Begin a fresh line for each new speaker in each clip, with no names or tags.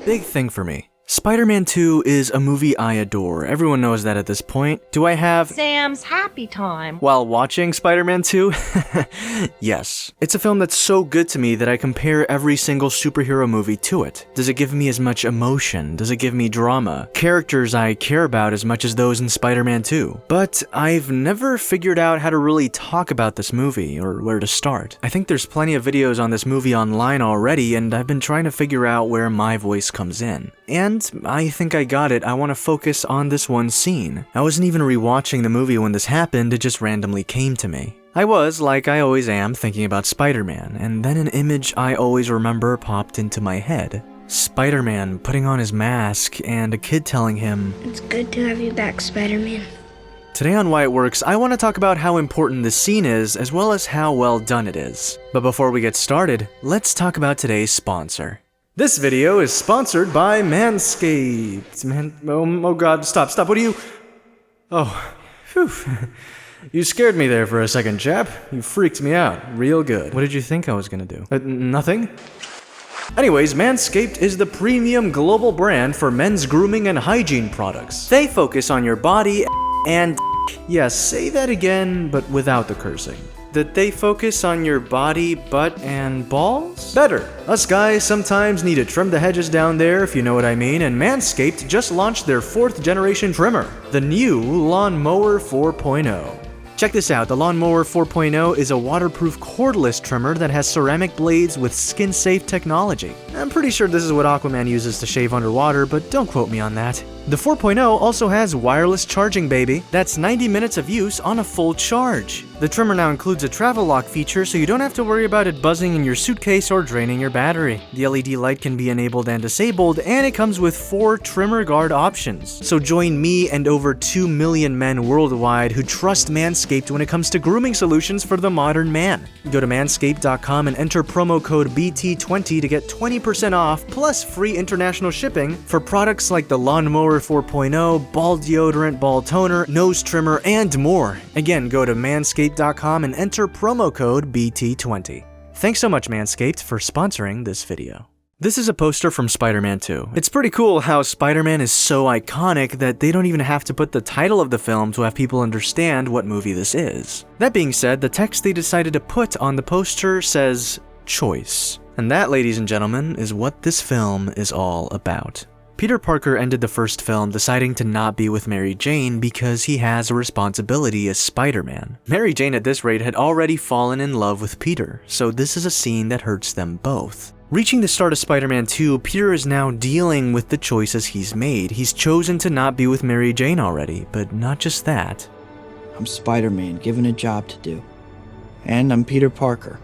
Big thing for me. Spider-Man 2 is a movie I adore. Everyone knows that at this point. Do I have
Sam's happy time
while watching Spider-Man 2? Yes. It's a film that's so good to me that I compare every single superhero movie to it. Does it give me as much emotion? Does it give me drama? Characters I care about as much as those in Spider-Man 2? But I've never figured out how to really talk about this movie or where to start. I think there's plenty of videos on this movie online already, and I've been trying to figure out where my voice comes in. And I think I got it. I want to focus on this one scene. I wasn't even rewatching the movie when this happened, it just randomly came to me. I was, like I always am, thinking about Spider-Man, and then an image I always remember popped into my head. Spider-Man putting on his mask and a kid telling him,
"It's good to have you back, Spider-Man."
Today on Why It Works, I want to talk about how important this scene is, as well as how well done it is. But before we get started, let's talk about today's sponsor. This video is sponsored by Manscaped. Oh god, stop, what are you? Oh, phew. You scared me there for a second, chap. You freaked me out real good. What did you think I was gonna do? Nothing? Anyways, Manscaped is the premium global brand for men's grooming and hygiene products. They focus on your body and yes, say that again, but without the cursing. That they focus on your body, butt, and balls? Better. Us guys sometimes need to trim the hedges down there, if you know what I mean, and Manscaped just launched their 4th generation trimmer, the new Lawn Mower 4.0. Check this out, the Lawn Mower 4.0 is a waterproof cordless trimmer that has ceramic blades with skin-safe technology. I'm pretty sure this is what Aquaman uses to shave underwater, but don't quote me on that. The 4.0 also has wireless charging, baby. That's 90 minutes of use on a full charge. The trimmer now includes a travel lock feature, so you don't have to worry about it buzzing in your suitcase or draining your battery. The LED light can be enabled and disabled, and it comes with 4 trimmer guard options. So join me and over 2 million men worldwide who trust Manscaped when it comes to grooming solutions for the modern man. Go to manscaped.com and enter promo code BT20 to get 20% off plus free international shipping for products like the Lawn Mower 4.0, ball deodorant, ball toner, nose trimmer, and more. Again, go to manscaped.com and enter promo code BT20. Thanks so much, Manscaped, for sponsoring this video. This is a poster from Spider-Man 2. It's pretty cool how Spider-Man is so iconic that they don't even have to put the title of the film to have people understand what movie this is. That being said, the text they decided to put on the poster says, "Choice." And that, ladies and gentlemen, is what this film is all about. Peter Parker ended the first film deciding to not be with Mary Jane because he has a responsibility as Spider-Man. Mary Jane at this rate had already fallen in love with Peter, so this is a scene that hurts them both. Reaching the start of Spider-Man 2, Peter is now dealing with the choices he's made. He's chosen to not be with Mary Jane already, but not just that.
I'm Spider-Man, given a job to do. And I'm Peter Parker.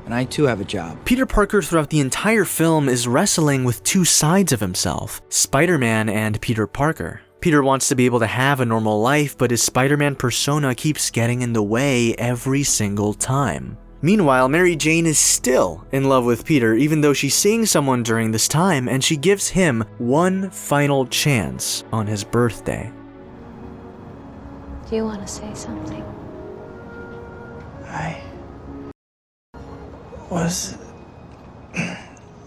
And I too have a job.
Peter Parker throughout the entire film is wrestling with 2 sides of himself, Spider-Man and Peter Parker. Peter wants to be able to have a normal life, but his Spider-Man persona keeps getting in the way every single time. Meanwhile, Mary Jane is still in love with Peter, even though she's seeing someone during this time, and she gives him one final chance on his birthday.
Do you want to say something?
I was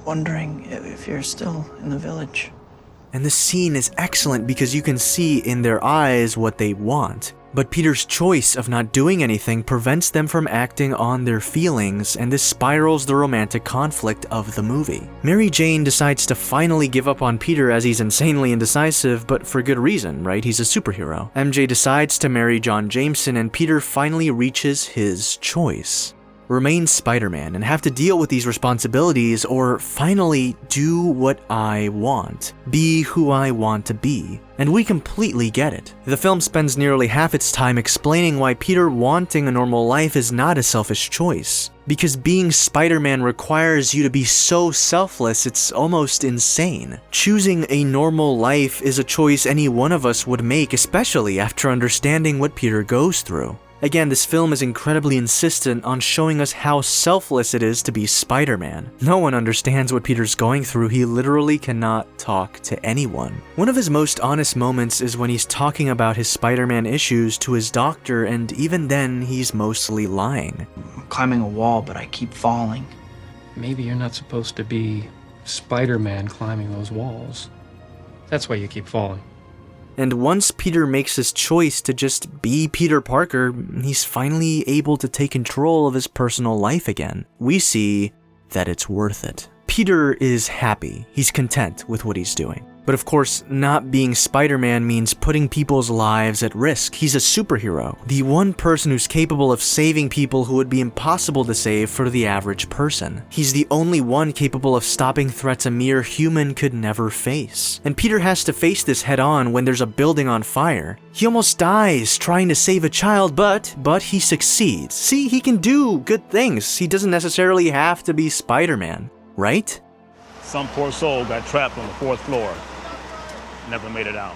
wondering if you're still in the village.
And this scene is excellent because you can see in their eyes what they want. But Peter's choice of not doing anything prevents them from acting on their feelings, and this spirals the romantic conflict of the movie. Mary Jane decides to finally give up on Peter as he's insanely indecisive, but for good reason, right? He's a superhero. MJ decides to marry John Jameson, and Peter finally reaches his choice. Remain Spider-Man and have to deal with these responsibilities, or finally do what I want. Be who I want to be. And we completely get it. The film spends nearly half its time explaining why Peter wanting a normal life is not a selfish choice. Because being Spider-Man requires you to be so selfless, it's almost insane. Choosing a normal life is a choice any one of us would make, especially after understanding what Peter goes through. Again, this film is incredibly insistent on showing us how selfless it is to be Spider-Man. No one understands what Peter's going through. He literally cannot talk to anyone. One of his most honest moments is when he's talking about his Spider-Man issues to his doctor, and even then, he's mostly lying.
I'm climbing a wall, but I keep falling.
Maybe you're not supposed to be Spider-Man climbing those walls. That's why you keep falling.
And once Peter makes his choice to just be Peter Parker, he's finally able to take control of his personal life again. We see that it's worth it. Peter is happy. He's content with what he's doing. But of course, not being Spider-Man means putting people's lives at risk. He's a superhero, the one person who's capable of saving people who would be impossible to save for the average person. He's the only one capable of stopping threats a mere human could never face. And Peter has to face this head on when there's a building on fire. He almost dies trying to save a child, but he succeeds. See, he can do good things. He doesn't necessarily have to be Spider-Man, right?
Some poor soul got trapped on the 4th floor. Never made it out.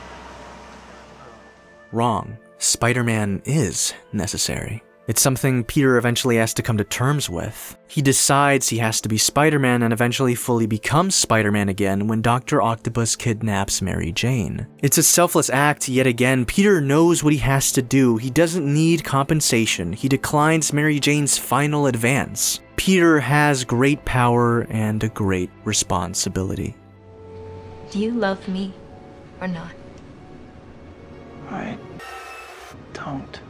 Wrong. Spider-Man is necessary. It's something Peter eventually has to come to terms with. He decides he has to be Spider-Man and eventually fully becomes Spider-Man again when Dr. Octopus kidnaps Mary Jane. It's a selfless act, yet again, Peter knows what he has to do. He doesn't need compensation. He declines Mary Jane's final advance. Peter has great power and a great responsibility.
Do you love me or not?
I don't.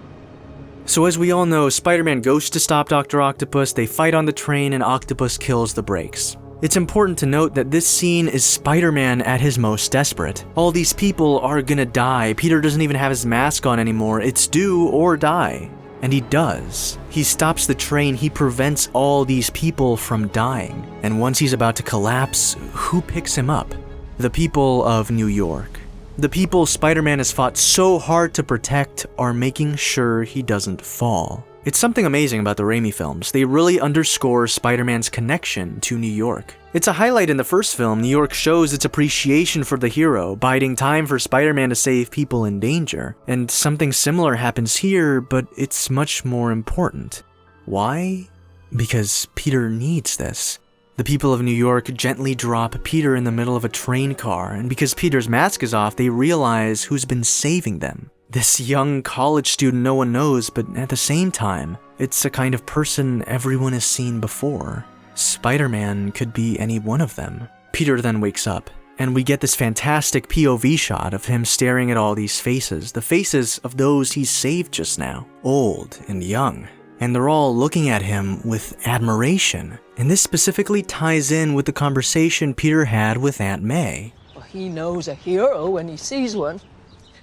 So as we all know, Spider-Man goes to stop Dr. Octopus, they fight on the train, and Octopus kills the brakes. It's important to note that this scene is Spider-Man at his most desperate. All these people are gonna die. Peter doesn't even have his mask on anymore. It's do or die. And he does. He stops the train, he prevents all these people from dying. And once he's about to collapse, who picks him up? The people of New York. The people Spider-Man has fought so hard to protect are making sure he doesn't fall. It's something amazing about the Raimi films. They really underscore Spider-Man's connection to New York. It's a highlight in the first film. New York shows its appreciation for the hero, biding time for Spider-Man to save people in danger. And something similar happens here, but it's much more important. Why? Because Peter needs this. The people of New York gently drop Peter in the middle of a train car, and because Peter's mask is off, they realize who's been saving them. This young college student no one knows, but at the same time, it's a kind of person everyone has seen before. Spider-Man could be any one of them. Peter then wakes up, and we get this fantastic POV shot of him staring at all these faces, the faces of those he saved just now, old and young. And they're all looking at him with admiration. And this specifically ties in with the conversation Peter had with Aunt May.
Well, he knows a hero when he sees one.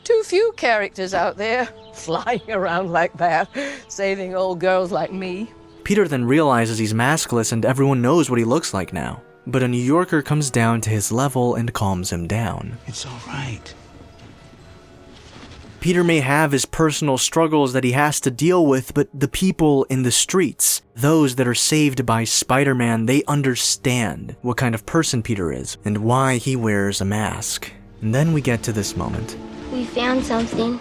Too few characters out there flying around like that, saving old girls like me.
Peter then realizes he's maskless and everyone knows what he looks like now. But a New Yorker comes down to his level and calms him down.
It's all right.
Peter may have his personal struggles that he has to deal with, but the people in the streets, those that are saved by Spider-Man, they understand what kind of person Peter is and why he wears a mask. And then we get to this moment.
We found something.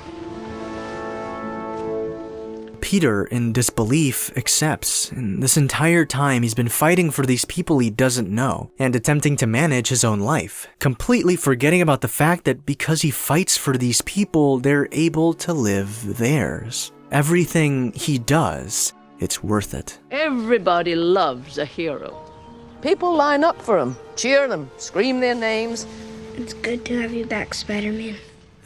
Peter, in disbelief, accepts, and this entire time he's been fighting for these people he doesn't know, and attempting to manage his own life, completely forgetting about the fact that because he fights for these people, they're able to live theirs. Everything he does, it's worth it.
Everybody loves a hero. People line up for him, cheer them, scream their names.
It's good to have you back, Spider-Man.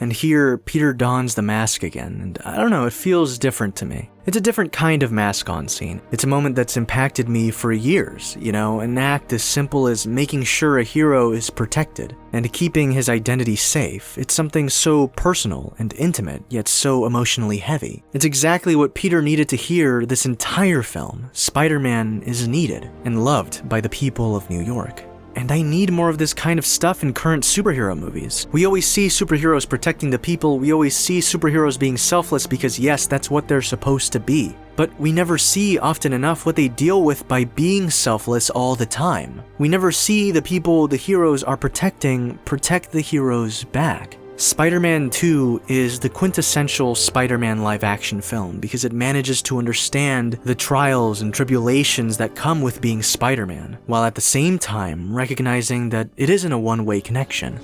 And here, Peter dons the mask again, and I don't know, it feels different to me. It's a different kind of mask-on scene. It's a moment that's impacted me for years, an act as simple as making sure a hero is protected, and keeping his identity safe. It's something so personal and intimate, yet so emotionally heavy. It's exactly what Peter needed to hear this entire film. Spider-Man is needed and loved by the people of New York. And I need more of this kind of stuff in current superhero movies. We always see superheroes protecting the people, we always see superheroes being selfless because yes, that's what they're supposed to be. But we never see often enough what they deal with by being selfless all the time. We never see the people the heroes are protecting protect the heroes back. Spider-Man 2 is the quintessential Spider-Man live-action film because it manages to understand the trials and tribulations that come with being Spider-Man, while at the same time recognizing that it isn't a one-way connection.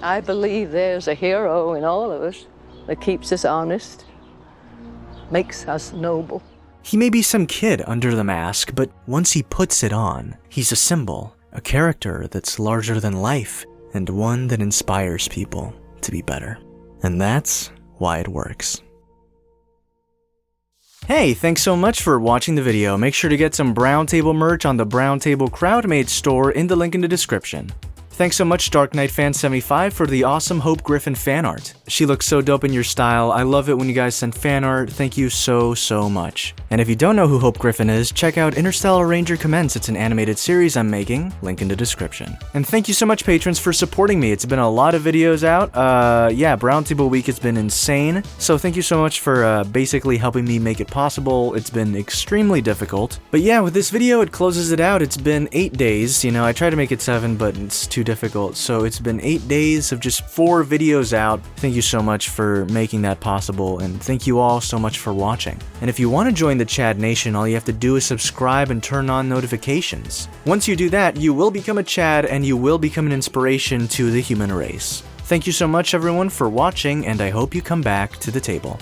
I believe there's a hero in all of us that keeps us honest, makes us noble.
He may be some kid under the mask, but once he puts it on, he's a symbol. a character that's larger than life, and one that inspires people to be better. And that's why it works. Hey, thanks so much for watching the video. Make sure to get some Browntable merch on the Browntable Crowdmade store in the link in the description. Thanks so much Dark Knight Fan 75 for the awesome Hope Griffin fan art. She looks so dope in your style. I love it when you guys send fan art. Thank you so much. And if you don't know who Hope Griffin is, check out Interstellar Ranger Commence. It's an animated series I'm making. Link in the description. And thank you so much patrons for supporting me. It's been a lot of videos out. Yeah, Browntable Week has been insane. So thank you so much for basically helping me make it possible. It's been extremely difficult. But yeah, with this video, it closes it out. It's been 8 days. You know, I tried to make it 7, but it's too difficult. So it's been 8 days of just 4 videos out. Thank you so much for making that possible, and thank you all so much for watching. And if you want to join the Chad Nation, all you have to do is subscribe and turn on notifications. Once you do that, you will become a Chad and you will become an inspiration to the human race. Thank you so much everyone for watching, and I hope you come back to the table.